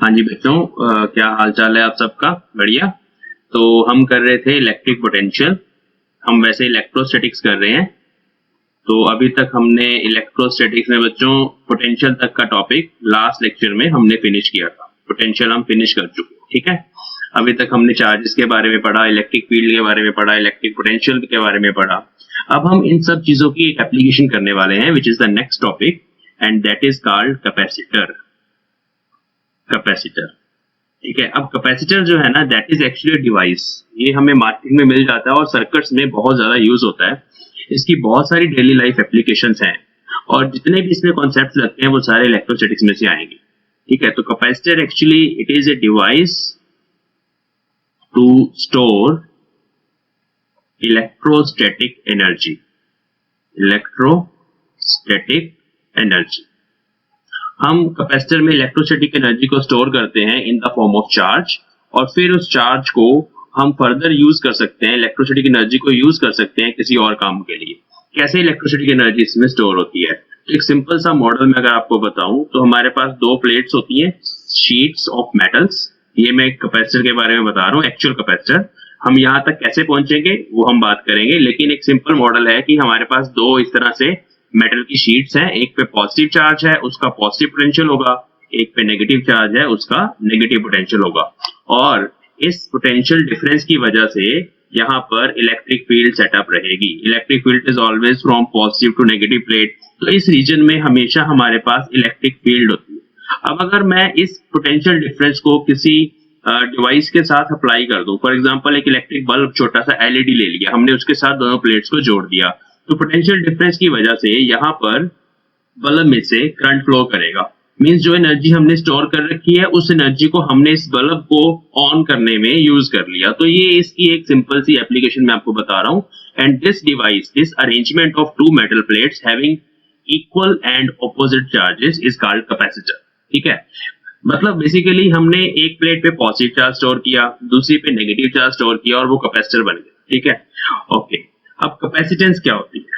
हाँ जी बच्चों, क्या हाल चाल है आप सबका? बढ़िया। तो हम कर रहे थे इलेक्ट्रिक पोटेंशियल। हम वैसे इलेक्ट्रोस्टैटिक्स कर रहे हैं। तो अभी तक हमने इलेक्ट्रोस्टैटिक्स में बच्चों पोटेंशियल तक का टॉपिक लास्ट लेक्चर में हमने फिनिश किया था। पोटेंशियल हम फिनिश कर चुके हैं, ठीक है। अभी तक हमने चार्जेस के बारे में पढ़ा, इलेक्ट्रिक फील्ड के बारे में पढ़ा, इलेक्ट्रिक पोटेंशियल के बारे में पढ़ा। अब हम इन सब चीजों की एक एप्लीकेशन करने वाले हैं, which is the next topic, and that is called capacitor. Capacitor, ठीक है। अब कैपेसिटर जो है ना, दैट इज एक्चुअली डिवाइस। ये हमें मार्केट में मिल जाता है और सर्किट्स में बहुत ज्यादा यूज होता है। इसकी बहुत सारी डेली लाइफ एप्लीकेशंस हैं और जितने भी इसमें कॉन्सेप्ट्स लगते हैं वो सारे इलेक्ट्रोस्टैटिक्स में से आएंगे, ठीक है। तो capacitor actually it is a device to store electrostatic energy. Electrostatic energy, हम कैपेसिटर में इलेक्ट्रोस्टैटिक एनर्जी को स्टोर करते हैं in the form of charge, और फिर उस चार्ज को हम फर्दर यूज कर सकते हैं, इलेक्ट्रोस्टैटिक एनर्जी को यूज कर सकते हैं किसी और काम के लिए। कैसे इलेक्ट्रोस्टैटिक एनर्जी इसमें स्टोर होती है? एक सिंपल सा मॉडल में अगर आपको बताऊं तो हमारे पास दो प्लेट्स होती हैं, शीट्स ऑफ मेटल्स। ये मैं कैपेसिटर के बारे में बता रहा हूँ, एक्चुअल कैपेसिटर। हम यहाँ तक कैसे पहुंचेंगे वो हम बात करेंगे, लेकिन एक सिंपल मॉडल है कि हमारे पास दो इस तरह से मेटल की शीट्स हैं। एक पे पॉजिटिव चार्ज है, उसका पॉजिटिव पोटेंशियल होगा, एक पे नेगेटिव चार्ज है, उसका नेगेटिव पोटेंशियल होगा। और इस पोटेंशियल डिफरेंस की वजह से यहाँ पर इलेक्ट्रिक फील्ड सेटअप रहेगी। Electric field is always from positive to negative plate, तो इस रीजन में हमेशा हमारे पास इलेक्ट्रिक फील्ड होती है। अब अगर मैं इस पोटेंशियल डिफरेंस को किसी डिवाइस के साथ अप्लाई कर दूं, फॉर एग्जांपल एक इलेक्ट्रिक बल्ब, छोटा सा एलईडी ले लिया हमने, उसके साथ दोनों प्लेट्स को जोड़ दिया, तो पोटेंशियल डिफरेंस की वजह से यहाँ पर बल्ब में से करंट फ्लो करेगा। मींस जो एनर्जी हमने स्टोर कर रखी है उस एनर्जी को हमने इस बल्ब को ऑन करने में यूज कर लिया। तो ये इसकी एक सिंपल सी एप्लीकेशन मैं आपको बता रहा हूँ। And this device, this arrangement of two metal plates having equal and opposite charges is called capacitor, ठीक है। मतलब बेसिकली हमने एक प्लेट पे पॉजिटिव चार्ज स्टोर किया, दूसरी पे नेगेटिव चार्ज स्टोर किया और वो कैपेसिटर बन गया, ठीक है। ओके, अब कैपेसिटेंस क्या होती है?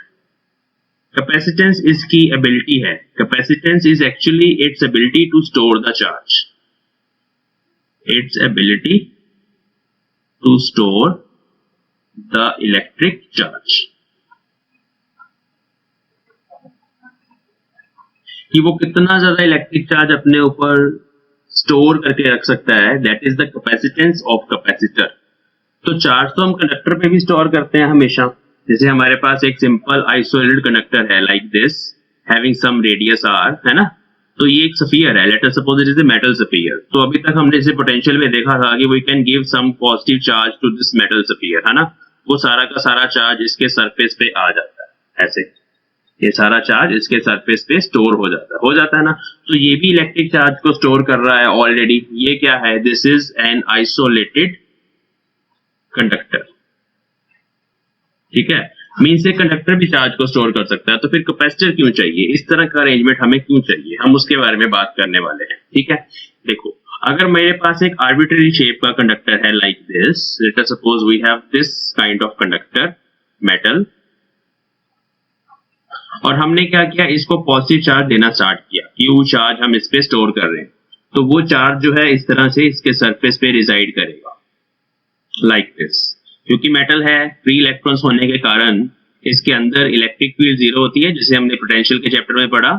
कैपेसिटेंस इसकी एबिलिटी है। Capacitance is actually its ability to store the charge. Its ability to store the electric charge, कि वो कितना ज्यादा इलेक्ट्रिक चार्ज अपने ऊपर स्टोर करके रख सकता है, that is the capacitance of capacitor. तो चार्ज तो हम कंडक्टर पे भी स्टोर करते हैं हमेशा। जैसे हमारे पास एक सिंपल आइसोलेटेड कंडक्टर है like this, having some radius r, है ना। तो ये एक स्फीयर है, let us suppose it is a metal sphere. तो अभी तक हमने इसे पोटेंशियल में देखा था कि we can give some positive charge to this metal sphere, है ना। वो सारा का सारा चार्ज इसके सरफेस पे आ जाता है, ऐसे ये सारा चार्ज इसके सरफेस पे स्टोर हो जाता है ना। तो ये भी इलेक्ट्रिक चार्ज को स्टोर कर रहा है ऑलरेडी। ये क्या है? This is an isolated conductor, ठीक है। मींस से कंडक्टर भी चार्ज को स्टोर कर सकता है, तो फिर कैपेसिटर क्यों चाहिए? इस तरह का अरेंजमेंट हमें क्यों चाहिए? हम उसके बारे में बात करने वाले हैं, ठीक है। देखो, अगर मेरे पास एक आर्बिट्ररी शेप का कंडक्टर है like this, let us suppose we have this kind of conductor metal, और हमने क्या किया, इसको पॉजिटिव चार्ज देना स्टार्ट किया, क्यू चार्ज हम इस पे स्टोर कर रहे हैं। तो वो चार्ज जो है इस तरह से इसके सरफेस पे रिजाइड करेगा लाइक दिस। क्योंकि मेटल है, फ्री इलेक्ट्रॉन्स होने के कारण इसके अंदर इलेक्ट्रिक फील्ड जीरो होती है, जिसे हमने पोटेंशियल के चैप्टर में पढ़ा।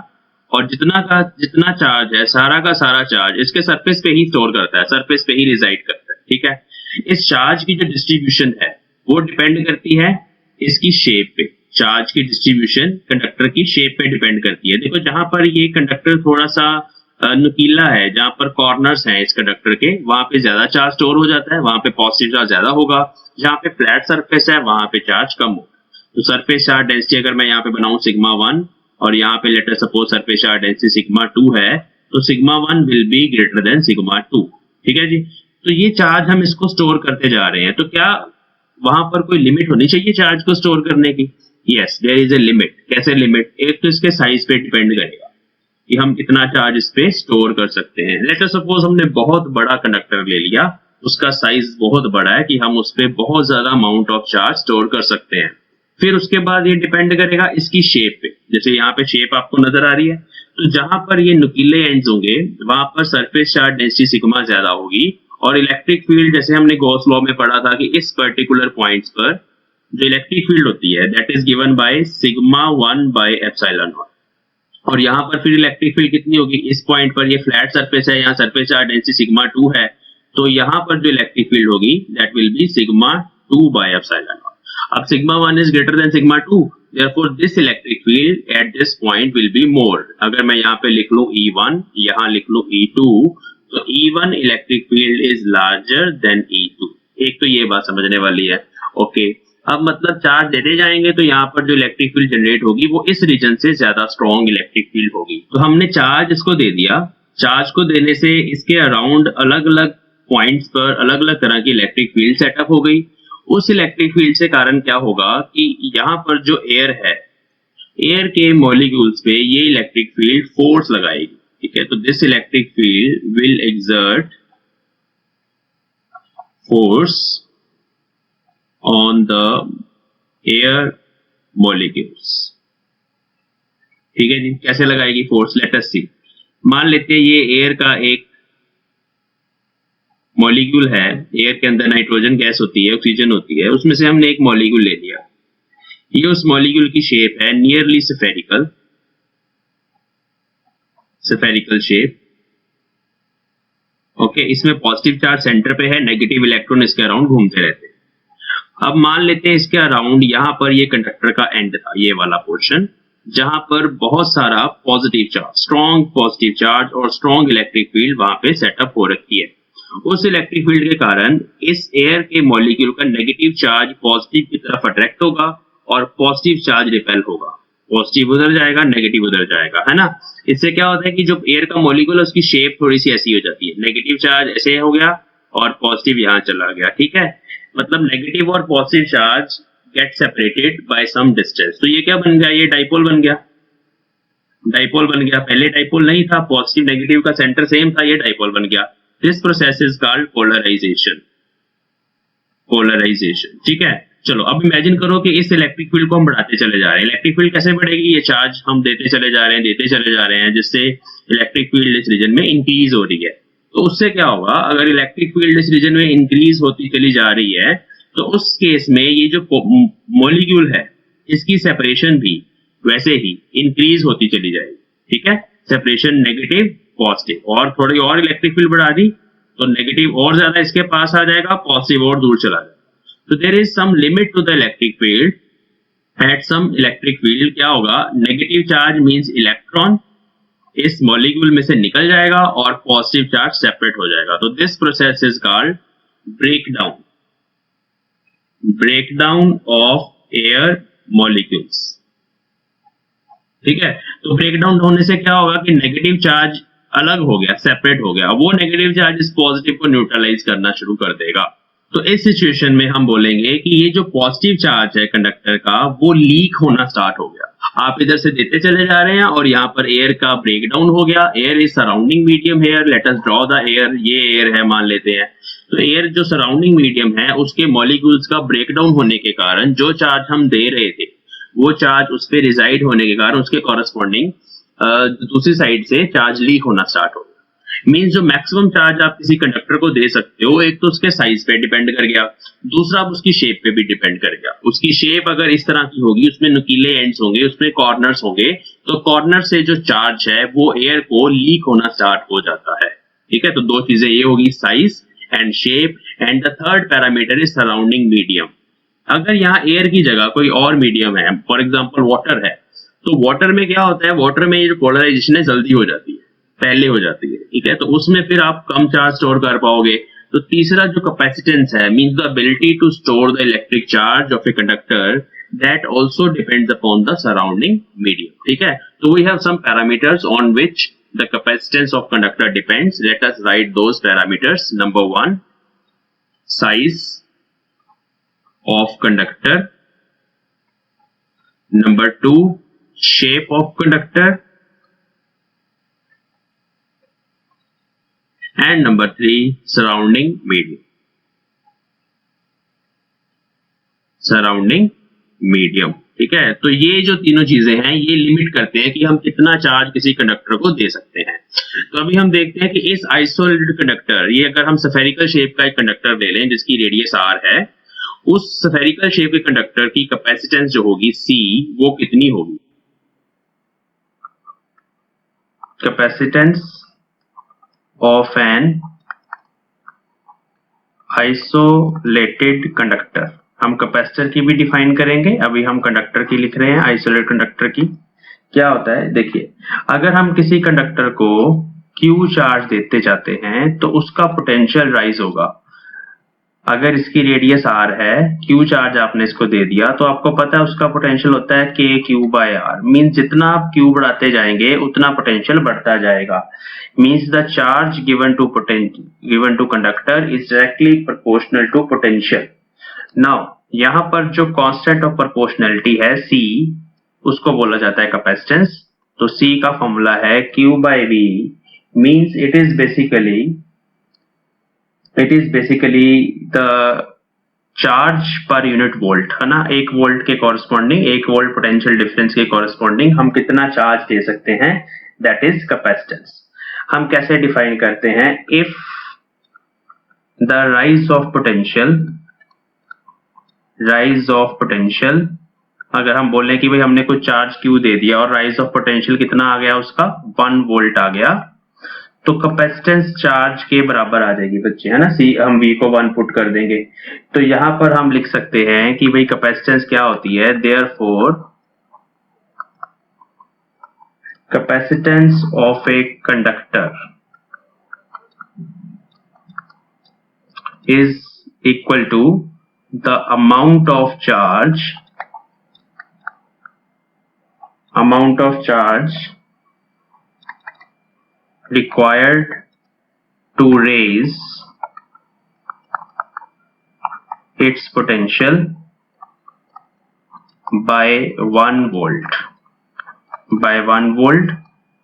और जितना चार्ज है, सारा का सारा चार्ज इसके सरफेस पे ही स्टोर करता है, सरफेस पे ही रिजाइड करता है, ठीक है। इस चार्ज की जो डिस्ट्रीब्यूशन है वो डिपेंड करती है इसकी शेप पे। चार्ज की डिस्ट्रीब्यूशन कंडक्टर की शेप पे डिपेंड करती है। देखो, जहां पर ये कंडक्टर थोड़ा सा नुकीला है, जहां पर कॉर्नर्स हैं इस कंडक्टर के, वहां पे ज्यादा चार्ज स्टोर हो जाता है, वहां पे पॉजिटिव चार्ज ज्यादा होगा। जहां पे फ्लैट सरफेस है वहां पे चार्ज कम होगा। तो सरफेस चार्ज डेंसिटी अगर मैं यहाँ पे बनाऊं सिग्मा 1 और यहाँ पे late us suppose surface charge density sigma 2 है, तो sigma 1 will be greater than sigma 2, ठीक है जी। तो ये चार्ज हम इसको स्टोर करते जा रहे हैं। तो क्या वहां पर कोई लिमिट होनी चाहिए चार्ज को स्टोर करने की? Yes, there is a limit. कैसे लिमिट? एक तो इसके साइज पे डिपेंड करेगा कि हम कितना चार्ज इस पे स्टोर कर सकते हैं। लेट अस सपोज हमने बहुत बड़ा कंडक्टर ले लिया, उसका साइज बहुत बड़ा है कि हम उस पे बहुत ज्यादा अमाउंट ऑफ चार्ज स्टोर कर सकते हैं। फिर उसके बाद ये डिपेंड करेगा इसकी शेप पे। जैसे यहाँ पे शेप आपको नजर आ रही है, तो जहां पर ये नुकीले एंड्स होंगे वहां पर सरफेस चार्ज डेंसिटी सिग्मा ज्यादा होगी, और इलेक्ट्रिक फील्ड जैसे हमने गॉस लॉ में पढ़ा था कि इस पर्टिकुलर पॉइंट्स पर जो इलेक्ट्रिक फील्ड होती है that is given by sigma 1 bye epsilon not. और यहाँ पर फिर इलेक्ट्रिक फील्ड कितनी होगी, इस पॉइंट पर ये फ्लैट सरफेस है, यहाँ सरफेस चार्ज डेंसिटी सिग्मा 2 है, तो यहाँ पर जो इलेक्ट्रिक फील्ड होगी that will be sigma 2 by epsilon naught. अब sigma 1 is greater than sigma 2, therefore this electric field at this point will be more। अगर मैं यहाँ पे लिख लूं E1, यहाँ लिख लूं E2, तो E1 electric field is larger than E2। एक तो ये बात समझने वाली है। ओके, अब मतलब चार्ज देते जाएंगे तो यहाँ पर जो इलेक्ट्रिक फील्ड जनरेट होगी वो इस रीजन से ज्यादा स्ट्रॉन्ग इलेक्ट्रिक फील्ड होगी। तो हमने चार्ज इसको दे दिया, चार्ज को देने से इसके अराउंड अलग अलग पॉइंट्स पर अलग अलग तरह की इलेक्ट्रिक फील्ड सेटअप हो गई। उस इलेक्ट्रिक फील्ड से कारण क्या होगा कि यहाँ पर जो एयर है, एयर के मॉलिक्यूल्स पे ये इलेक्ट्रिक फील्ड फोर्स लगाएगी। ठीक है, तो this electric field will exert force on the air molecules. ठीक है जी, कैसे लगाएगी फोर्स, लेट अस सी। मान लेते हैं ये एयर का एक मॉलिक्यूल है, एयर के अंदर नाइट्रोजन गैस होती है, ऑक्सीजन होती है, उसमें से हमने एक मॉलिक्यूल ले लिया। ये उस मॉलिक्यूल की शेप है nearly spherical, spherical shape. Okay, इसमें पॉजिटिव चार्ज सेंटर पे है, नेगेटिव इलेक्ट्रॉन इसके अराउंड घूमते रहते हैं। अब मान लेते हैं इसके अराउंड यहाँ पर ये कंडक्टर का एंड था, ये वाला पोर्शन, जहां पर बहुत सारा positive charge, strong positive charge और स्ट्रॉन्ग इलेक्ट्रिक फील्ड वहां पे सेटअप हो रखी है। उस इलेक्ट्रिक फील्ड के कारण इस एयर के मॉलिक्यूल का नेगेटिव चार्ज पॉजिटिव की तरफ अट्रैक्ट होगा और पॉजिटिव चार्ज रिपेल होगा। पॉजिटिव उधर जाएगा, नेगेटिव उधर जाएगा, है ना। इससे क्या होता है कि जो एयर का मॉलिक्यूल है उसकी शेप थोड़ी सी ऐसी हो जाती है, नेगेटिव चार्ज ऐसे हो गया और पॉजिटिव यहाँ चला गया। ठीक है, मतलब नेगेटिव और positive charge get separated by some distance. तो ये क्या बन गया, ये डाइपोल बन गया, डाइपोल बन गया। पहले डाइपोल नहीं था, पॉजिटिव नेगेटिव का सेंटर सेम था, ये डाइपोल बन गया। This process is called polarization, polarization. ठीक है, चलो अब इमेजिन करो कि इस इलेक्ट्रिक फील्ड को हम बढ़ाते चले जा रहे हैं। इलेक्ट्रिक फील्ड कैसे बढ़ेगी, ये चार्ज हम देते चले जा रहे हैं, देते चले जा रहे हैं, जिससे इलेक्ट्रिक फील्ड इस रीजन में इंक्रीज हो रही है। तो उससे क्या होगा, अगर इलेक्ट्रिक फील्ड इस रीजन में इंक्रीज होती चली जा रही है तो उस केस में ये जो मॉलिक्यूल है इसकी सेपरेशन भी वैसे ही इंक्रीज होती चली जाएगी। ठीक है, सेपरेशन नेगेटिव पॉजिटिव, और थोड़ी और इलेक्ट्रिक फील्ड बढ़ा दी तो नेगेटिव और ज्यादा इसके पास आ जाएगा, पॉजिटिव और दूर चला जाएगा। तो there is some limit to the electric field. At some electric field क्या होगा, नेगेटिव चार्ज मींस इलेक्ट्रॉन इस मॉलिक्यूल में से निकल जाएगा और पॉजिटिव चार्ज सेपरेट हो जाएगा। तो this process is called breakdown, breakdown of air molecules. ठीक है, तो ब्रेकडाउन होने से क्या होगा कि नेगेटिव चार्ज अलग हो गया, सेपरेट हो गया, वो नेगेटिव चार्ज इस पॉजिटिव को न्यूट्रलाइज करना शुरू कर देगा। तो इस सिचुएशन में हम बोलेंगे कि ये जो पॉजिटिव चार्ज है कंडक्टर का वो लीक होना स्टार्ट हो गया। आप इधर से देते चले जा रहे हैं और यहाँ पर एयर का ब्रेकडाउन हो गया। Air is surrounding medium here, let us draw the air. ये एयर है मान लेते हैं, तो एयर जो सराउंडिंग मीडियम है उसके मॉलिक्यूल्स का ब्रेकडाउन होने के कारण जो चार्ज हम दे रहे थे वो चार्ज उस पर रिजाइड होने के कारण उसके कॉरेस्पॉन्डिंग दूसरी साइड से चार्ज लीक होना स्टार्ट हो गया। मींस जो मैक्सिमम चार्ज आप किसी कंडक्टर को दे सकते हो, एक तो उसके साइज पे डिपेंड कर गया, दूसरा उसकी शेप पे भी डिपेंड कर गया। उसकी शेप अगर इस तरह की होगी, उसमें नुकीले एंड्स होंगे, उसमें कॉर्नर्स होंगे, तो कॉर्नर से जो चार्ज है वो एयर को लीक होना स्टार्ट हो जाता है। ठीक है, तो दो चीजें ये होगी, size and shape, and the third parameter is surrounding medium. अगर यहाँ एयर की जगह कोई और मीडियम है, फॉर एग्जाम्पल वाटर है, तो वाटर में क्या होता है, वाटर में ये जो पोलराइजेशन है जल्दी हो जाती है, पहले हो जाती है। ठीक है, तो उसमें फिर आप कम चार्ज स्टोर कर पाओगे। तो तीसरा जो कैपेसिटेंस है means the ability to store the electric charge of a conductor, that also depends upon the surrounding medium. ठीक है, तो we have some parameters on which the capacitance of conductor depends. Let us write those parameters. Number 1, size of conductor. Number 2, shape of conductor. And number 3, surrounding medium. Surrounding medium. ठीक है, तो ये जो तीनों चीजें हैं ये लिमिट करते हैं कि हम कितना चार्ज किसी कंडक्टर को दे सकते हैं। तो अभी हम देखते हैं कि इस आइसोलेटेड कंडक्टर, ये अगर हम स्फेरिकल शेप का एक कंडक्टर ले लें जिसकी रेडियस r है, उस स्फेरिकल शेप के कंडक्टर की कैपेसिटेंस जो होगी C, वो कितनी होगी? Capacitance of an isolated conductor, हम कैपेसिटर की भी डिफाइन करेंगे, अभी हम कंडक्टर की लिख रहे हैं, आइसोलेटेड कंडक्टर की। क्या होता है देखिए, अगर हम किसी कंडक्टर को Q चार्ज देते जाते हैं तो उसका पोटेंशियल राइज होगा। अगर इसकी रेडियस r है, Q चार्ज आपने इसको दे दिया, तो आपको पता है उसका पोटेंशियल होता है KQ/R, मींस जितना आप Q बढ़ाते जाएंगे उतना पोटेंशियल बढ़ता जाएगा। Means the charge given to conductor is directly proportional to potential. Now यहाँ पर जो कांस्टेंट ऑफ प्रोपोर्शनैलिटी है C, उसको बोला जाता है कैपेसिटेंस। तो C का फॉर्मूला है Q/V, means it is basically the charge पर यूनिट वोल्ट, है ना। 1 वोल्ट के कॉरस्पॉन्डिंग, 1 वोल्ट पोटेंशियल डिफरेंस के कॉरस्पॉन्डिंग हम कितना चार्ज दे सकते हैं, दैट इज कैपेसिटेंस। हम कैसे डिफाइन करते हैं, if the rise of potential, अगर हम बोले कि भाई हमने कुछ चार्ज Q दे दिया और राइज ऑफ पोटेंशियल कितना आ गया, उसका 1 वोल्ट आ गया, तो कैपेसिटेंस चार्ज के बराबर आ जाएगी बच्चे, है ना। C हम V को 1 पुट कर देंगे, तो यहां पर हम लिख सकते हैं कि भाई कैपेसिटेंस क्या होती है, therefore capacitance of a conductor is equal to the amount of charge required to raise its potential by 1 volt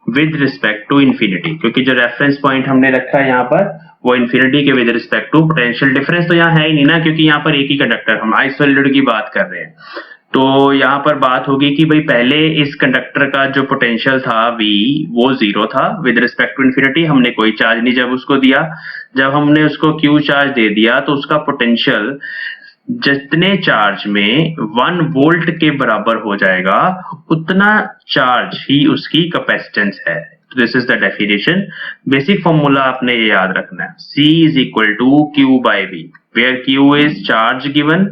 with respect to infinity, क्योंकि जो रेफरेंस पॉइंट हमने रखा है यहाँ पर वो इन्फिनिटी के with respect to potential difference तो यहाँ है ही नहीं ना, क्योंकि यहाँ पर एक ही कंडक्टर, हम आइसोलेटेड की बात कर रहे हैं। तो यहाँ पर बात होगी कि भाई पहले इस कंडक्टर का जो पोटेंशियल था V, वो 0 था विद रिस्पेक्ट टू इन्फिनिटी, हमने कोई चार्ज नहीं जब उसको दिया। जब हमने उसको Q चार्ज दे दिया तो उसका पोटेंशियल जितने चार्ज में 1 वोल्ट के बराबर हो जाएगा उतना चार्ज ही उसकी कैपेसिटेंस है। This is the definition. Basic formula आपने ये याद रखना है, C is equal to Q/V, where Q is charge given,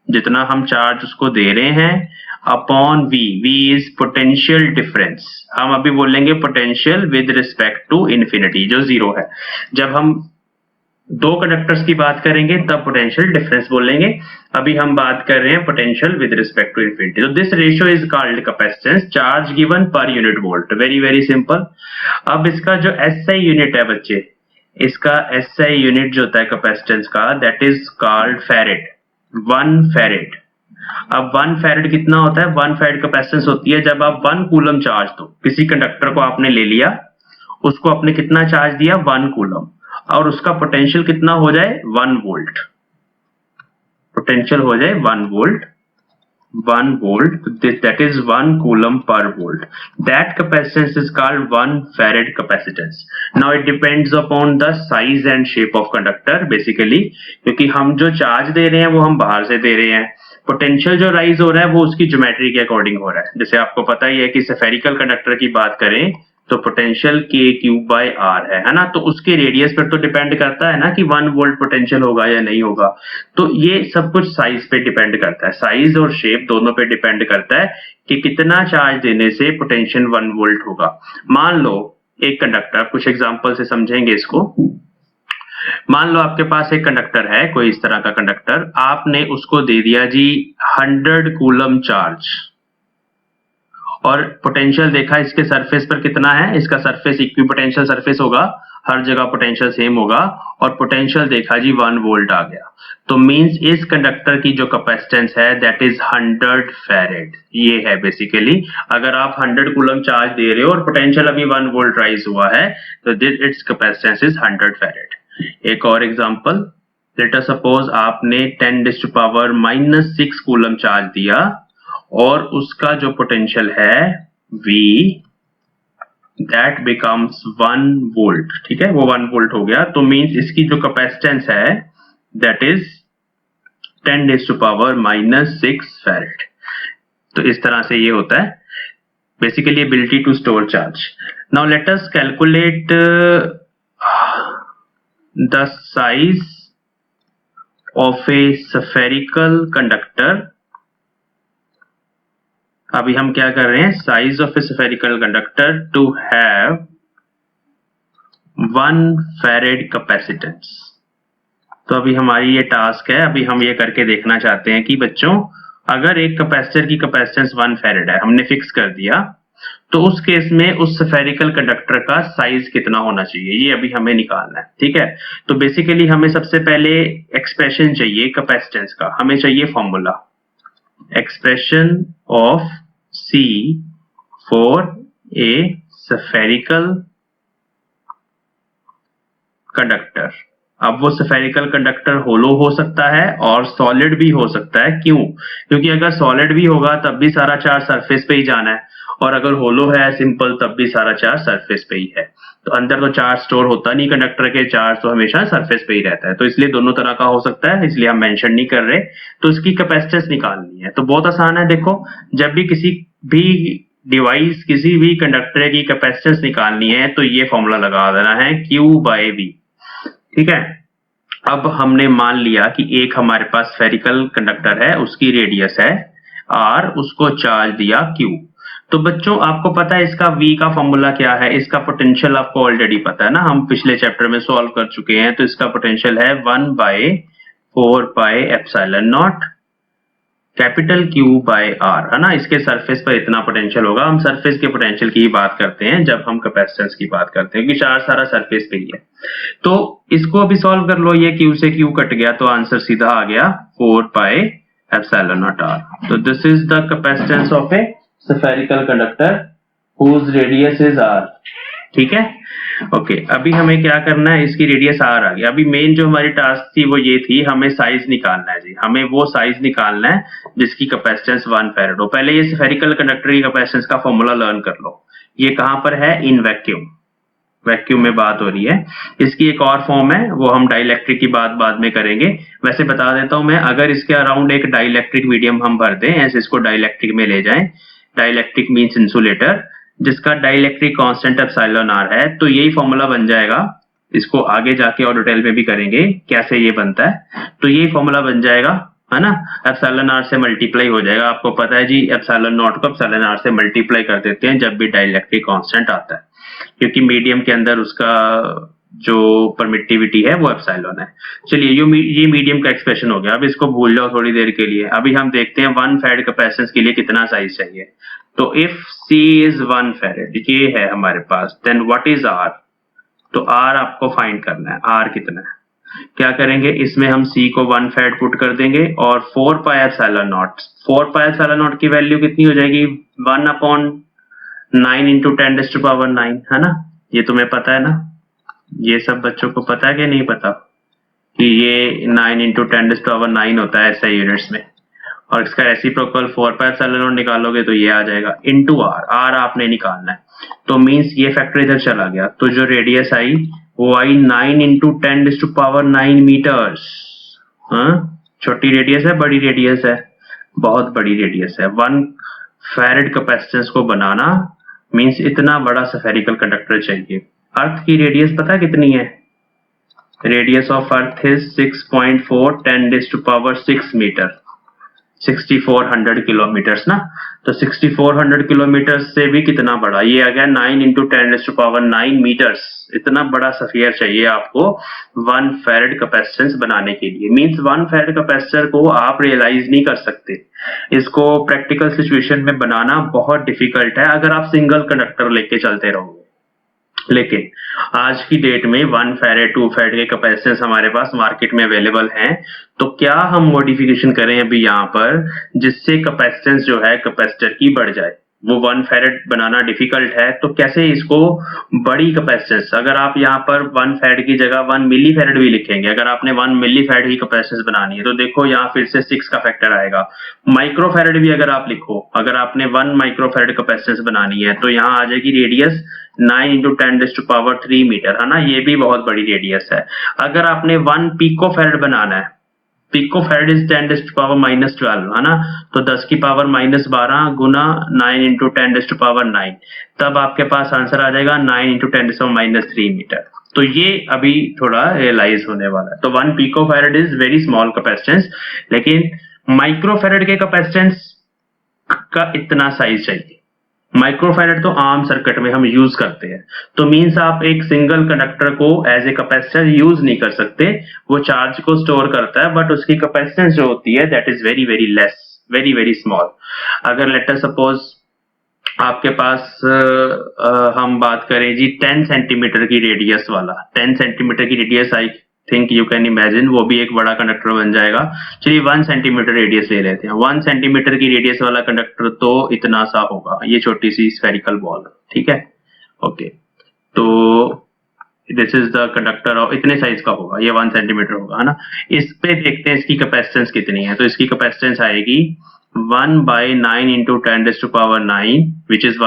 जितना हम चार्ज उसको दे रहे हैं, upon V is potential difference. हम अभी बोलेंगे potential with respect to infinity जो 0 है। जब हम 2 कंडक्टर्स की बात करेंगे तब पोटेंशियल डिफरेंस बोलेंगे, अभी हम बात कर रहे हैं potential with respect to infinity. तो this ratio is called capacitance, charge given per unit volt. Very very simple. अब इसका जो SI यूनिट है बच्चे, इसका SI यूनिट जो होता है कैपेसिटेंस का, that is called farad, 1 farad. अब 1 फैरेड कितना होता है, 1 फैरेड कैपेसिटेंस होती है जब आप 1 कूलम चार्ज दो, किसी कंडक्टर को आपने ले लिया, उसको आपने कितना चार्ज दिया, 1 कूलम, और उसका पोटेंशियल कितना हो जाए, 1 वोल्ट, पोटेंशियल हो जाए 1 volt, that is 1 coulomb per volt. That capacitance is called 1 farad capacitance. Now it depends upon the size and shape of conductor basically, क्योंकि हम जो चार्ज दे रहे हैं वो हम बाहर से दे रहे हैं, पोटेंशियल जो राइज हो रहा है वो उसकी ज्योमेट्री के अकॉर्डिंग हो रहा है। जैसे आपको पता ही है कि स्फेरिकल कंडक्टर की बात करें तो पोटेंशियल KQ/R है ना, तो उसके रेडियस पर तो डिपेंड करता है ना कि 1 वोल्ट पोटेंशियल होगा या नहीं होगा। तो ये सब कुछ साइज पे डिपेंड करता है, साइज और शेप दोनों पे डिपेंड करता है कि कितना चार्ज देने से पोटेंशियल 1 वोल्ट होगा। मान लो एक कंडक्टर, कुछ एग्जांपल से समझेंगे इसको। मान लो आपके पास एक कंडक्टर है, कोई इस तरह का कंडक्टर, आपने उसको दे दिया जी 100 कूलम चार्ज, और पोटेंशियल देखा इसके सरफेस पर कितना है, इसका सरफेस इक्विपोटेंशियल सरफेस होगा, हर जगह पोटेंशियल सेम होगा, और पोटेंशियल देखा जी 1 वोल्ट आ गया। तो मींस इस कंडक्टर की जो कैपेसिटेंस है दैट इज 100 फैरेड। ये है बेसिकली, अगर आप 100 कूलम चार्ज दे रहे हो और पोटेंशियल अभी 1 वोल्ट राइज हुआ है तो this it's capacitance is 100 farad. एक और एग्जांपल, लेट अस सपोज आपने 10⁻⁻⁶ कूलम चार्ज दिया और उसका जो पोटेंशियल है V दैट बिकम्स 1 वोल्ट, ठीक है, वो 1 वोल्ट हो गया। तो मींस इसकी जो कैपेसिटेंस है दैट इज 10⁻⁻6 फैरेड। तो इस तरह से ये होता है basically ability to store charge. Now let us calculate the size of a spherical conductor. अभी हम क्या कर रहे हैं, size of a spherical conductor to have 1 farad capacitance. तो अभी हमारी ये टास्क है, अभी हम ये करके देखना चाहते हैं कि बच्चों अगर एक कैपेसिटर की कैपेसिटेंस 1 फैरेड है, हमने फिक्स कर दिया, तो उस केस में उस स्फेरिकल कंडक्टर का साइज कितना होना चाहिए, ये अभी हमें निकालना है, ठीक है। तो बेसिकली हमें सबसे पहले एक्सप्रेशन चाहिए कैपेसिटेंस का, हमें चाहिए formula expression of C for a spherical conductor. अब वो स्फेरिकल कंडक्टर होलो हो सकता है और सॉलिड भी हो सकता है। क्यों? क्योंकि अगर सॉलिड भी होगा तब भी सारा चार्ज सरफेस पे ही जाना है, और अगर होलो है सिंपल तब भी सारा चार्ज सरफेस पे ही है। तो अंदर तो चार्ज स्टोर होता नहीं कंडक्टर के, चार्ज तो हमेशा सरफेस पे ही रहता है। तो इसलिए दोनों तरह का हो सकता है, इसलिए हम मेंशन नहीं कर रहे। तो इसकी कैपेसिटेंस निकालनी है तो बहुत आसान है। देखो, जब भी किसी भी डिवाइस, किसी भी कंडक्टर की कैपेसिटेंस निकालनी है तो ये फॉर्मूला लगा देना है Q/V, ठीक है। अब हमने मान लिया कि एक हमारे पास स्फेरिकल कंडक्टर है, उसकी रेडियस है R, उसको चार्ज दिया Q। तो बच्चों आपको पता है इसका V का फॉर्मूला क्या है, इसका पोटेंशियल आपको ऑलरेडी पता है ना, हम पिछले चैप्टर में सॉल्व कर चुके हैं। तो इसका पोटेंशियल है 1/4πε0 कैपिटल Q/R, है ना। इसके सरफेस पर इतना पोटेंशियल होगा। हम सरफेस के पोटेंशियल की ही बात करते हैं जब हम कैपेसिटेंस की बात करते हैं, क्योंकि चार्ज सारा सरफेस पे ही है। तो इसको अभी सॉल्व कर लो, ये Q से Q कट गया तो आंसर सीधा आ गया 4πε0R। तो this is the capacitance of a spherical conductor whose radius is R, ठीक है। ओके, अभी हमें क्या करना है, इसकी रेडियस R आ गई। अभी मेन जो हमारी टास्क थी वो ये थी, हमें साइज निकालना है जी। हमें वो साइज निकालना है जिसकी कैपेसिटेंस 1 फैरेड हो। पहले ये स्फेरिकल कंडक्टर की कैपेसिटेंस का फॉर्मूला लर्न कर लो। ये कहां पर है, इन वैक्यूम, वैक्यूम में बात हो रही है। इसकी एक और फॉर्म है, वो हम डाइलेक्ट्रिक की बात बाद में करेंगे। वैसे बता देता हूं मैं, अगर इसके अराउंड एक डाइलेक्ट्रिक मीडियम हम भर दें, ऐसे इसको डाइलेक्ट्रिक में ले जाएं, डाइलेक्ट्रिक मींस इंसुलेटर, जिसका डाइलेक्ट्रिक कांस्टेंट एप्सिलॉन R है, तो यही फॉर्मूला बन जाएगा। इसको आगे जाके और डिटेल में भी करेंगे कैसे ये बनता है। तो यही फॉर्मूला बन जाएगा, है ना, एप्सिलॉन R से मल्टीप्लाई हो जाएगा। आपको पता है जी, एप्सिलॉन नॉट को एप्सिलॉन R से मल्टीप्लाई कर देते हैं जब भी डाइलेक्ट्रिक कांस्टेंट आता है, क्योंकि मीडियम के अंदर उसका जो परमिटिविटी है वो एप्सिलॉन है। चलिए, ये मीडियम का एक्सप्रेशन हो गया। अब इसको भूल जाओ थोड़ी देर के लिए। अभी हम देखते हैं 1 फैरेड कैपेसिटेंस के लिए कितना साइज चाहिए। तो इफ C इज 1 फैरेड, ये है हमारे पास, देन व्हाट इज R? तो R आपको फाइंड करना है, R कितना है। क्या करेंगे, इसमें हम C को 1 फैरेड पुट कर देंगे और 4πε0, 4πε0 की वैल्यू कितनी हो जाएगी, 1/9 × 10⁻9, है ना। ये तुम्हें पता है ना, ये सब बच्चों को पता है कि नहीं पता कि ये 9 × 10⁻9 होता है ऐसा यूनिट्स में। और इसका रेसिप्रोकल 4πε0 निकालोगे तो ये आ जाएगा इनटू R। R आपने निकालना है, तो मींस ये फैक्टर इधर चला गया, तो जो रेडियस आई वो आई 9 × 10⁻9 मीटर्स। छोटी रेडियस है, बड़ी रेडियस है, बहुत बड़ी रेडियस है। 1 फैरेड कैपेसिटेंस को बनाना मींस इतना बड़ा स्फेरिकल कंडक्टर चाहिए। अर्थ की रेडियस पता कितनी है? Radius of earth is 6.4 10⁻6 metre, 6400 kilometres ना। तो 6400 किलोमीटर से भी कितना बड़ा, ये आ गया 9 × 10⁻9 मीटर्स। इतना बड़ा स्फीयर चाहिए आपको 1 फैरेड कैपेसिटेंस बनाने के लिए। मींस 1 फैरेड कैपेसिटर को आप रियलाइज नहीं कर सकते, इसको प्रैक्टिकल सिचुएशन में बनाना बहुत डिफिकल्ट है अगर आप सिंगल कंडक्टर लेके चलते रहोगे। लेकिन आज की डेट में 1 फैरेड 2 फैरेड के कैपेसिटेंस हमारे पास मार्केट में अवेलेबल हैं। तो क्या हम मॉडिफिकेशन करें अभी यहाँ पर, जिससे कैपेसिटेंस जो है कैपेसिटर की बढ़ जाए। वो 1 फैरेड बनाना डिफिकल्ट है, तो कैसे इसको बड़ी कैपेसिटेंस, अगर आप यहाँ पर 1 फैरेड की जगह 1 मिली फैरेड भी लिखेंगे, अगर आपने 1 मिली फैरेड की कैपेसिटेंस बनानी है तो देखो यहाँ फिर से 6 का फैक्टर आएगा। माइक्रो फैरेड भी अगर आप लिखो, अगर आपने 1 माइक्रो फैरेड कैपेसिटेंस बनानी है तो यहाँ आ जाएगी रेडियस 9 × 10⁻³ मीटर, है ना, ये भी बहुत बड़ी रेडियस है। अगर आपने 1 पिको फैरेड बनाना है, पिको फैरेड इज 10⁻⁻12, है ना, तो 10⁻⁻12 गुना 9 × 10⁻⁹, तब आपके पास आंसर आ जाएगा 9 × 10⁻³ मीटर। तो ये अभी थोड़ा रियलाइज होने वाला है। तो 1 pico farad is very small capacitance, लेकिन माइक्रो फैरेड के कैपेसिटेंस का इतना साइज चाहिए। माइक्रोफैरेड तो आम सर्किट में हम यूज करते हैं, तो मींस आप एक सिंगल कंडक्टर को एज ए कैपेसिटर यूज नहीं कर सकते, वो चार्ज को स्टोर करता है बट उसकी कैपेसिटेंस जो होती है that is very very less, very very small. अगर लेट अस सपोज आपके पास हम बात करें जी 10 सेंटीमीटर की रेडियस वाला, 10 सेंटीमीटर की radius I think you can imagine, वो भी एक बड़ा कंडक्टर बन जाएगा। चलिए 1 सेंटीमीटर रेडियस ले लेते हैं। 1 सेंटीमीटर की रेडियस वाला कंडक्टर तो इतना सा होगा, ये छोटी सी स्फेरिकल बॉल, ठीक है, ओके। तो दिस इज द कंडक्टर, और इतने साइज का होगा, ये 1 सेंटीमीटर होगा, है ना। इस पे देखते हैं इसकी कैपेसिटेंस कितनी है, तो इसकी कैपेसिटेंस आएगी 1/9 × 10⁻⁹, which is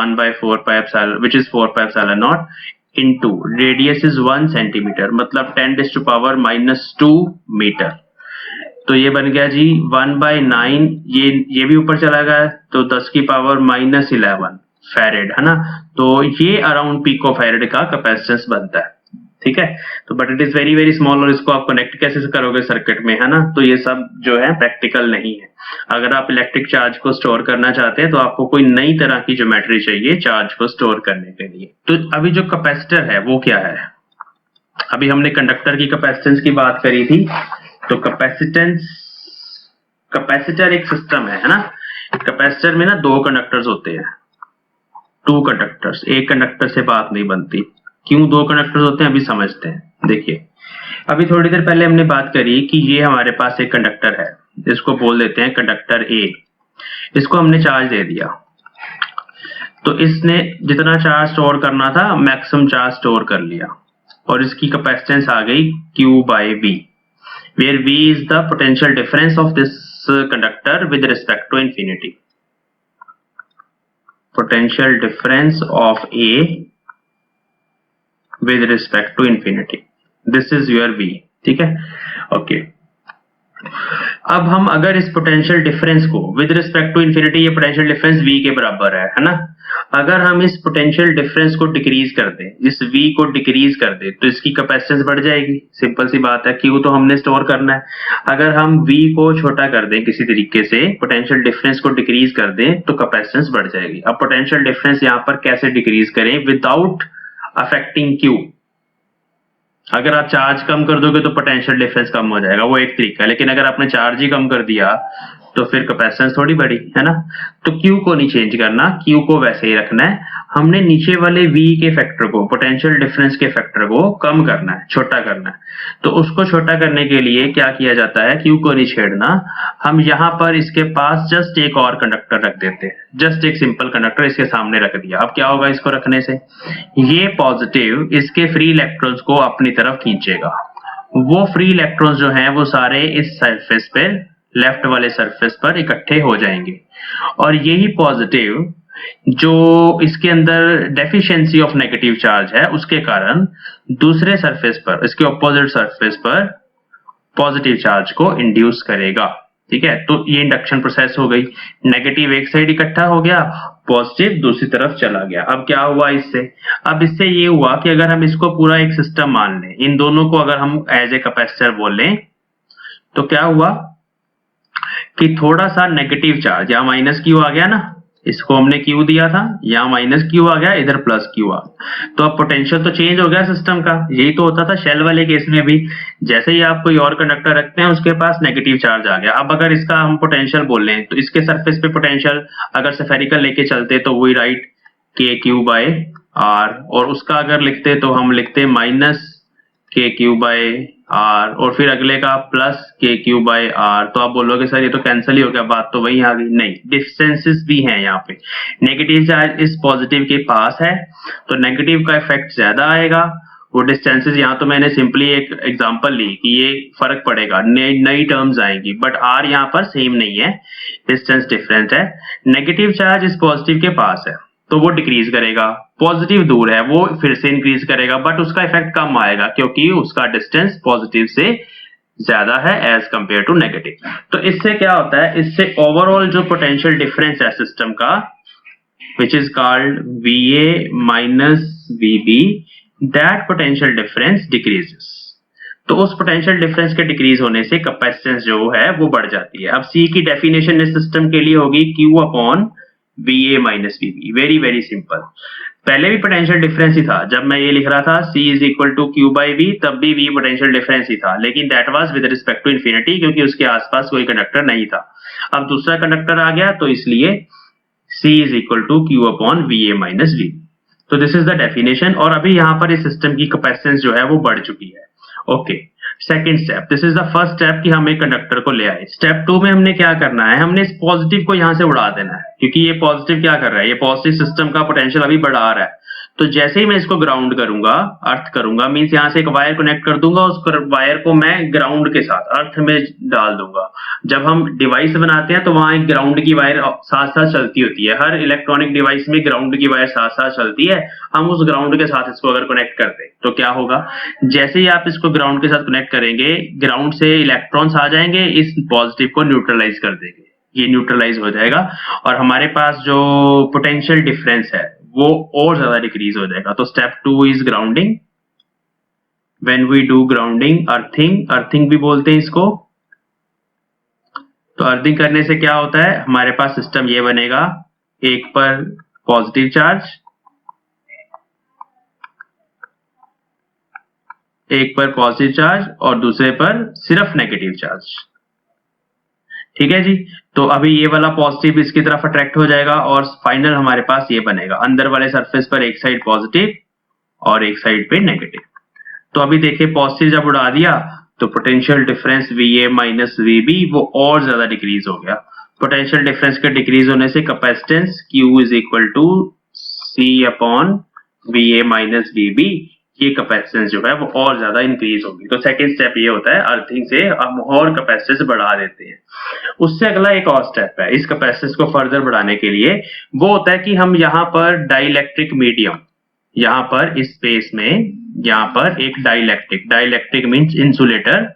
4πε0 into radius is 1 centimetre, मतलब 10⁻⁻² मीटर। तो ये बन गया जी 1/9, ये भी ऊपर चला गया तो 10⁻⁻11 फैरेड, है ना। तो ये अराउंड पिको फैरेड का कैपेसिटेंस बनता है, ठीक है। तो but it is very very small, और इसको आप कनेक्ट कैसे करोगे सर्किट में, है ना। तो ये सब जो है प्रैक्टिकल नहीं है। अगर आप इलेक्ट्रिक चार्ज को स्टोर करना चाहते हैं तो आपको कोई नई तरह की ज्योमेट्री चाहिए चार्ज को स्टोर करने के लिए। तो अभी जो कैपेसिटर है वो क्या है, अभी हमने कंडक्टर की कैपेसिटेंस की बात करी थी, तो कैपेसिटर एक सिस्टम है ना। कैपेसिटर में ना 2 कंडक्टर्स होते हैं, 2 कंडक्टर्स, एक कंडक्टर से बात नहीं बनती। क्यों 2 कंडक्टर्स होते हैं अभी समझते हैं। देखिए अभी थोड़ी देर पहले हमने बात करी कि ये हमारे पास एक कंडक्टर है, इसको बोल देते हैं कंडक्टर ए। इसको हमने चार्ज दे दिया, तो इसने जितना चार्ज स्टोर करना था मैक्सिमम चार्ज स्टोर कर लिया, और इसकी कैपेसिटेंस आ गई Q/V, where V is the potential difference of this conductor with respect to infinity. Potential difference of A with respect to infinity. This is your V, ठीक है, okay. अब हम अगर इस पोटेंशियल डिफरेंस को विद रिस्पेक्ट टू इंफिनिटी, ये potential difference V के बराबर है ना। अगर हम इस पोटेंशियल डिफरेंस को डिक्रीज कर दें, इस V को डिक्रीज कर दें, तो इसकी कैपेसिटेंस बढ़ जाएगी। सिंपल सी बात है, Q तो हमने स्टोर करना है। अगर हम V को छोटा कर दें किसी तरीके से, पोटेंशियल डिफरेंस को डिक्रीज कर दें, तो कैपेसिटेंस बढ़ जाएगी। अब पोटेंशियल डिफरेंस यहाँ पर कैसे डिक्रीज करें विदाउट अफेक्टिंग Q। अगर आप चार्ज कम कर दोगे तो पोटेंशियल डिफरेंस कम हो जाएगा, वो एक तरीका है, लेकिन अगर आपने चार्ज ही कम कर दिया तो फिर कैपेसिटेंस थोड़ी बढ़ी, है ना। तो Q को नहीं चेंज करना, Q को वैसे ही रखना है। हमने नीचे वाले V के फैक्टर को, पोटेंशियल डिफरेंस के फैक्टर को कम करना है, छोटा करना है। तो उसको छोटा करने के लिए क्या किया जाता है, Q को नहीं छेड़ना, हम यहाँ पर इसके पास जस्ट एक और कंडक्टर रख देते हैं, जस्ट एक सिंपल कंडक्टर इसके सामने रख दिया। अब क्या होगा इसको रखने से, ये पॉजिटिव इसके फ्री इलेक्ट्रॉन्स को अपनी तरफ खींचेगा। वो फ्री इलेक्ट्रॉन्स जो हैं वो सारे इस सरफेस पे, लेफ्ट वाले सरफेस पर इकट्ठे हो जाएंगे, और यही पॉजिटिव जो इसके अंदर डेफिशिएंसी ऑफ नेगेटिव चार्ज है उसके कारण दूसरे सरफेस पर, इसके ऑपोजिट सरफेस पर पॉजिटिव चार्ज को इंड्यूस करेगा, ठीक है। तो ये इंडक्शन प्रोसेस हो गई, नेगेटिव एक साइड इकट्ठा हो गया, पॉजिटिव दूसरी तरफ चला गया। अब क्या हुआ इससे, अब इससे ये हुआ कि अगर हम इसको पूरा एक सिस्टम मान लें, इन दोनों को अगर हम एज ए कैपेसिटर बोल लें, तो क्या हुआ कि थोड़ा सा नेगेटिव चार्ज, यहाँ माइनस Q आ गया ना, इसको हमने Q दिया था, यहाँ माइनस Q आ गया, इधर प्लस Q आ, तो अब पोटेंशियल तो चेंज हो गया सिस्टम का। यही तो होता था शेल वाले केस में भी, जैसे ही आप कोई और कंडक्टर रखते हैं उसके पास नेगेटिव चार्ज आ गया। अब अगर इसका हम पोटेंशियल बोल लें तो इसके सरफेस पे पोटेंशियल अगर स्फेरिकल लेके चलते तो वही राइट KQ/R, और उसका अगर लिखते तो हम लिखते -KQ/R आर और फिर अगले का प्लस के क्यू बाई आर। तो आप बोलोगे सर ये तो कैंसिल ही हो गया, बात तो वही आ गई। नहीं, डिस्टेंसेस भी हैं यहाँ पे। नेगेटिव चार्ज इस पॉजिटिव के पास है तो नेगेटिव का इफेक्ट ज्यादा आएगा। वो डिस्टेंसेस यहाँ तो मैंने सिंपली एक एग्जांपल ली कि ये फर्क पड़ेगा, नई टर्म्स आएंगी, बट आर यहाँ पर सेम नहीं है, डिस्टेंस डिफरेंट है। नेगेटिव चार्ज इस पॉजिटिव के पास है तो वो डिक्रीज करेगा, पॉजिटिव दूर है वो फिर से इंक्रीज करेगा, बट उसका इफेक्ट कम आएगा क्योंकि उसका डिस्टेंस पॉजिटिव से ज्यादा है एज कंपेयर टू नेगेटिव। तो इससे क्या होता है, इससे ओवरऑल जो पोटेंशियल डिफरेंस है सिस्टम का, which is called VA minus VB, that potential difference decreases। तो उस पोटेंशियल डिफरेंस के डिक्रीज होने से कैपेसिटेंस जो है वो बढ़ जाती है। अब C की डेफिनेशन इस सिस्टम के लिए होगी Q upon VA minus VB। Very very simple. पहले भी पोटेंशियल डिफरेंस ही था, जब मैं ये लिख रहा था C is equal to Q by V, तब भी V पोटेंशियल डिफरेंस ही था, लेकिन that was with respect to infinity क्योंकि उसके आसपास कोई कंडक्टर नहीं था। अब दूसरा कंडक्टर आ गया तो इसलिए C is equal to Q upon VA minus VB। तो दिस इज द डेफिनेशन। और अभी यहाँ पर इस सिस्टम की कैपेसिटेंस जो है वो बढ़ चुकी है। Okay, second step, this is the first step कि हम एक कंडक्टर को ले आए। स्टेप 2 में हमने क्या करना है, हमने इस पॉजिटिव को यहाँ से उड़ा देना है, क्योंकि ये पॉजिटिव क्या कर रहा है, ये पॉजिटिव सिस्टम का पोटेंशियल अभी बढ़ा रहा है। तो जैसे ही मैं इसको ग्राउंड करूंगा, अर्थ करूंगा, मीन्स यहाँ से एक वायर कनेक्ट कर दूंगा, उस वायर को मैं ग्राउंड के साथ अर्थ में डाल दूंगा। जब हम डिवाइस बनाते हैं तो वहां एक ग्राउंड की वायर साथ साथ चलती होती है, हर इलेक्ट्रॉनिक डिवाइस में ग्राउंड की वायर साथ साथ चलती है। हम उस ग्राउंड के साथ इसको अगर कनेक्ट करते हैं तो क्या होगा, जैसे ही आप इसको ग्राउंड के साथ कनेक्ट करेंगे, ग्राउंड से इलेक्ट्रॉन्स आ जाएंगे, इस पॉजिटिव को न्यूट्रलाइज कर देंगे, ये न्यूट्रलाइज हो जाएगा और हमारे पास जो पोटेंशियल डिफरेंस है वो और ज्यादा डिक्रीज हो जाएगा। तो step 2 is grounding. When we do grounding, earthing भी बोलते हैं इसको। तो अर्थिंग करने से क्या होता है, हमारे पास सिस्टम ये बनेगा, एक पर पॉजिटिव चार्ज, एक पर पॉजिटिव चार्ज और दूसरे पर सिर्फ नेगेटिव चार्ज। ठीक है जी। तो अभी ये वाला पॉजिटिव इसकी तरफ अट्रैक्ट हो जाएगा और फाइनल हमारे पास ये बनेगा, अंदर वाले सरफेस पर एक साइड पॉजिटिव और एक साइड पे नेगेटिव। तो अभी देखिए पॉजिटिव जब उड़ा दिया तो potential difference VA minus VB वो और ज्यादा डिक्रीज हो गया। पोटेंशियल डिफरेंस के डिक्रीज होने से capacitance Q is equal to C upon VA minus VB, ये कैपेसिटेंस जो है वो और ज्यादा इंक्रीज होगी। तो सेकंड स्टेप ये होता है, अर्थिंग से हम और कैपेसिटेंस बढ़ा देते हैं। उससे अगला एक और स्टेप है इस कैपेसिटेंस को फर्दर बढ़ाने के लिए, वो होता है कि हम यहाँ पर डाइलेक्ट्रिक मीडियम, यहाँ पर इस स्पेस में यहाँ पर एक डाइलेक्ट्रिक मींस इंसुलेटर,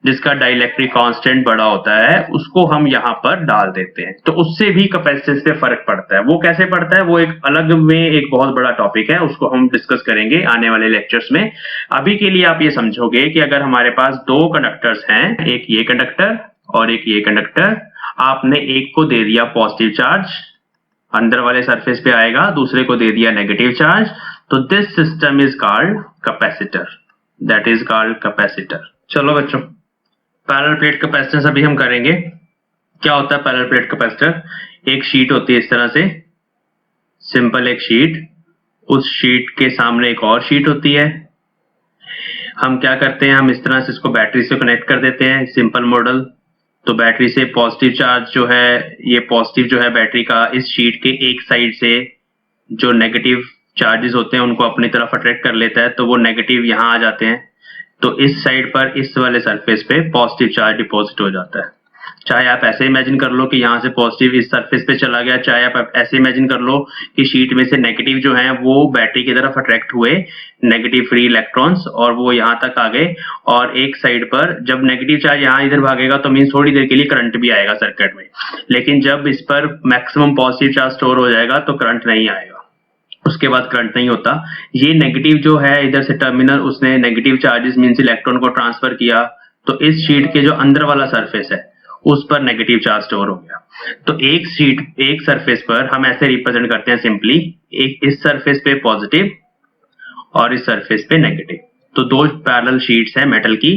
जिसका डाइलेक्ट्रिक कांस्टेंट बड़ा होता है, उसको हम यहाँ पर डाल देते हैं। तो उससे भी कैपेसिटेंस पे फर्क पड़ता है। वो कैसे पड़ता है वो एक अलग में एक बहुत बड़ा टॉपिक है, उसको हम डिस्कस करेंगे आने वाले लेक्चर्स में। अभी के लिए आप ये समझोगे कि अगर हमारे पास दो कंडक्टर्स हैं, एक ये कंडक्टर और एक ये कंडक्टर, आपने एक को दे दिया पॉजिटिव चार्ज, अंदर वाले सरफेस पे आएगा, दूसरे को दे दिया नेगेटिव चार्ज, तो this system is called capacitor, that is called capacitor. चलो बच्चों, पैरेलल प्लेट कैपेसिटेंस अभी हम करेंगे। क्या होता है पैरेलल प्लेट कैपेसिटर, एक शीट होती है इस तरह से, सिंपल एक शीट, उस शीट के सामने एक और शीट होती है। हम क्या करते हैं, हम इस तरह से इसको बैटरी से कनेक्ट कर देते हैं, सिंपल मॉडल। तो बैटरी से पॉजिटिव चार्ज जो है, ये पॉजिटिव जो है बैटरी का, इस शीट के एक साइड से जो नेगेटिव चार्जेस होते हैं उनको अपनी तरफ अट्रैक्ट कर लेता है, तो वो नेगेटिव यहाँ आ जाते हैं। तो इस साइड पर इस वाले सरफेस पे पॉजिटिव चार्ज डिपॉजिट हो जाता है। चाहे आप ऐसे इमेजिन कर लो कि यहाँ से पॉजिटिव इस सरफेस पे चला गया, चाहे आप ऐसे इमेजिन कर लो कि शीट में से नेगेटिव जो है वो बैटरी की तरफ अट्रैक्ट हुए, नेगेटिव फ्री इलेक्ट्रॉन्स, और वो यहाँ तक आ गए। और एक साइड पर जब नेगेटिव चार्ज यहाँ इधर भागेगा तो मीन्स थोड़ी देर के लिए करंट भी आएगा सर्किट में, लेकिन जब इस पर मैक्सिमम पॉजिटिव चार्ज स्टोर हो जाएगा तो करंट नहीं आएगा, उसके बाद करंट नहीं होता। ये नेगेटिव जो है इधर से टर्मिनल, उसने नेगेटिव चार्जेस मींस इलेक्ट्रॉन को ट्रांसफर किया, तो इस शीट के जो अंदर वाला सरफेस है उस पर नेगेटिव चार्ज स्टोर हो गया। तो एक सरफेस पर हम ऐसे रिप्रेजेंट करते हैं सिंपली, एक इस सरफेस पे पॉजिटिव और इस सरफेस पे नेगेटिव। तो दो पैरेलल शीट्स हैं मेटल की।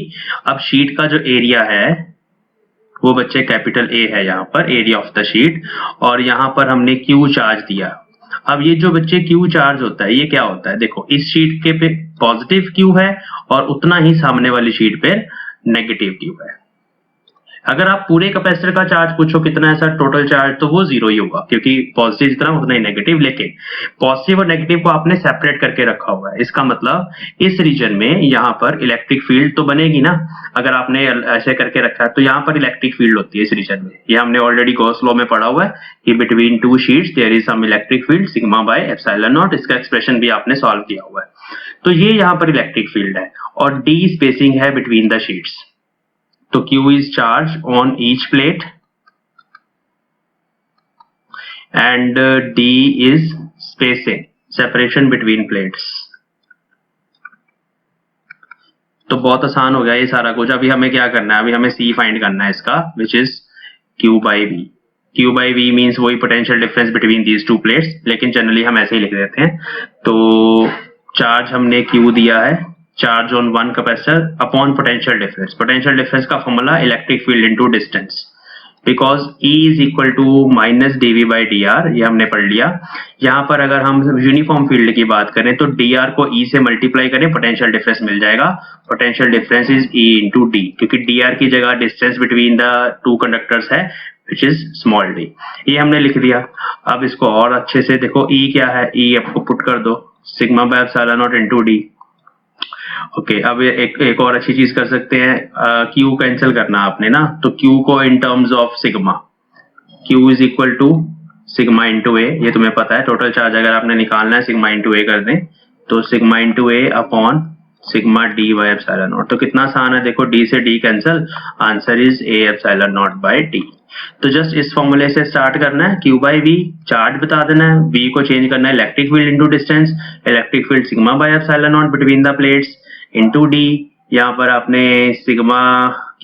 अब शीट का जो एरिया है वो बच्चे कैपिटल A है यहाँ पर, एरिया ऑफ द शीट, और यहाँ पर हमने Q चार्ज दिया। अब ये जो बच्चे क्यू चार्ज होता है, ये क्या होता है, देखो इस शीट के पे पॉजिटिव क्यू है और उतना ही सामने वाली शीट पे नेगेटिव क्यू है। अगर आप पूरे कैपेसिटर का चार्ज पूछो कितना है सर टोटल चार्ज, तो वो जीरो ही होगा, क्योंकि पॉजिटिव जितना उतना ही नेगेटिव। लेकिन पॉजिटिव और नेगेटिव को आपने सेपरेट करके रखा हुआ है, इसका मतलब इस रीजन में यहाँ पर इलेक्ट्रिक फील्ड तो बनेगी ना। अगर आपने ऐसे करके रखा है तो यहाँ पर इलेक्ट्रिक फील्ड होती है इस रीजन में। ये हमने ऑलरेडी गॉस लॉ में पढ़ा हुआ है कि between two sheets there is some electric field sigma by epsilon naught. इसका एक्सप्रेशन भी आपने सॉल्व किया हुआ है। तो ये यहाँ पर इलेक्ट्रिक फील्ड है और डी स्पेसिंग है बिटवीन द शीट्स। तो Q is charge on each plate and D is spacing, separation between plates। तो बहुत आसान हो गया ये सारा कुछ। अभी हमें क्या करना है, अभी हमें C फाइंड करना है इसका, which is Q by V। Q by V means वही potential difference between these two plates, लेकिन जनरली हम ऐसे ही लिख देते हैं। तो चार्ज हमने Q दिया है, charge on one capacitor upon potential difference. Potential difference का formula electric field into distance, because E is equal to minus dV by dr, ये हमने पढ़ लिया। यहाँ पर अगर हम यूनिफॉर्म फील्ड की बात करें तो dr को E से मल्टीप्लाई करें, पोटेंशियल डिफरेंस मिल जाएगा। Potential difference is E into D, क्योंकि dr की जगह distance between the two conductors है विच इज स्मॉल d। ये हमने लिख दिया। अब इसको और अच्छे से देखो, E क्या है, E आपको पुट कर दो sigma by epsilon not into D. Okay, अब एक और अच्छी चीज कर सकते हैं, Q कैंसिल करना आपने ना, तो Q को in terms of sigma, Q is equal to sigma into A, ये तुम्हें पता है। टोटल चार्ज अगर आपने निकालना है सिग्मा इंटू ए कर दें, तो sigma into A upon sigma D by epsilon not. तो कितना आसान है, देखो डी से D cancel, answer is A epsilon not by D. तो जस्ट इस फॉर्मूले से स्टार्ट करना है, Q बाई V चार्ज बता देना है, V को चेंज करना है electric field into distance, electric field sigma by epsilon not between the plates into D. यहाँ पर आपने सिग्मा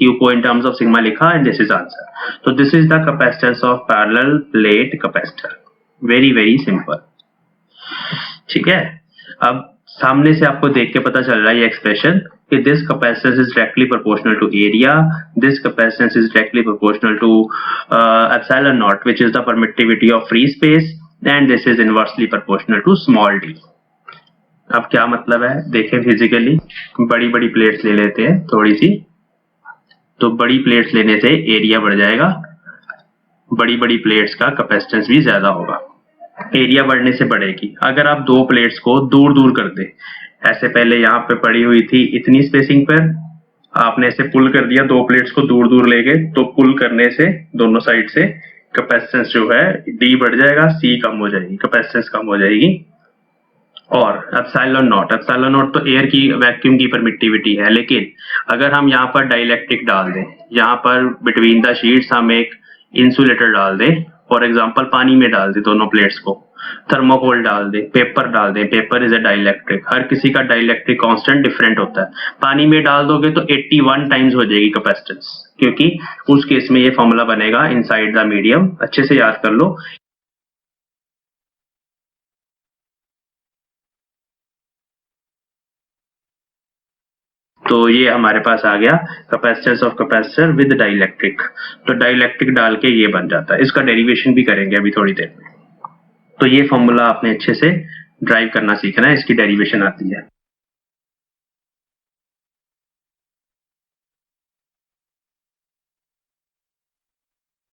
Q को इन टर्म्स ऑफ सिग्मा लिखा एंड दिस इज आंसर। तो this is the capacitance of parallel plate capacitor, very very simple. ठीक है, अब सामने से आपको देख के पता चल रहा है ये एक्सप्रेशन कि this capacitance is directly proportional to area, this capacitance is directly proportional to epsilon naught which is the permittivity of free space and this is inversely proportional to small d। अब क्या मतलब है देखें physically, बड़ी बड़ी plates ले लेते हैं थोड़ी सी, तो बड़ी प्लेट्स लेने से एरिया बढ़ जाएगा, बड़ी बड़ी प्लेट्स का कैपेसिटेंस भी ज्यादा होगा, एरिया बढ़ने से बढ़ेगी। अगर आप दो प्लेट्स को दूर दूर कर दे, ऐसे पहले यहाँ पे पड़ी हुई थी इतनी स्पेसिंग पर, आपने ऐसे पुल कर दिया, दो प्लेट्स को दूर दूर ले गए, तो पुल करने से दोनों साइड से कैपेसिटेंस जो है डी बढ़ जाएगा, सी कम हो जाएगी, कैपेसिटेंस कम हो जाएगी। और एप्सिलॉन नॉट तो एयर की वैक्यूम की परमिटिविटी है, लेकिन अगर हम यहाँ पर डाइलेक्ट्रिक डाल दें, यहाँ पर बिटवीन द शीट्स हम एक इंसुलेटर डाल दें, फॉर एग्जांपल पानी में डाल दें दोनों प्लेट्स को, थर्मोकोल डाल दें, पेपर डाल दें, पेपर इज अ डाइलेक्ट्रिक, हर किसी का डाइलेक्ट्रिक कांस्टेंट डिफरेंट होता है। पानी में डाल दोगे तो 81 टाइम्स हो जाएगी कैपेसिटेंस, क्योंकि उस केस में ये फॉर्मूला बनेगा इनसाइड द मीडियम। अच्छे से याद कर लो। तो ये हमारे पास आ गया capacitance of capacitor with dielectric. तो डाइलेक्ट्रिक डाल के ये बन जाता है, इसका डेरिवेशन भी करेंगे अभी थोड़ी देर में। तो ये फॉर्मूला आपने अच्छे से ड्राइव करना सीखना है, इसकी डेरिवेशन आती है।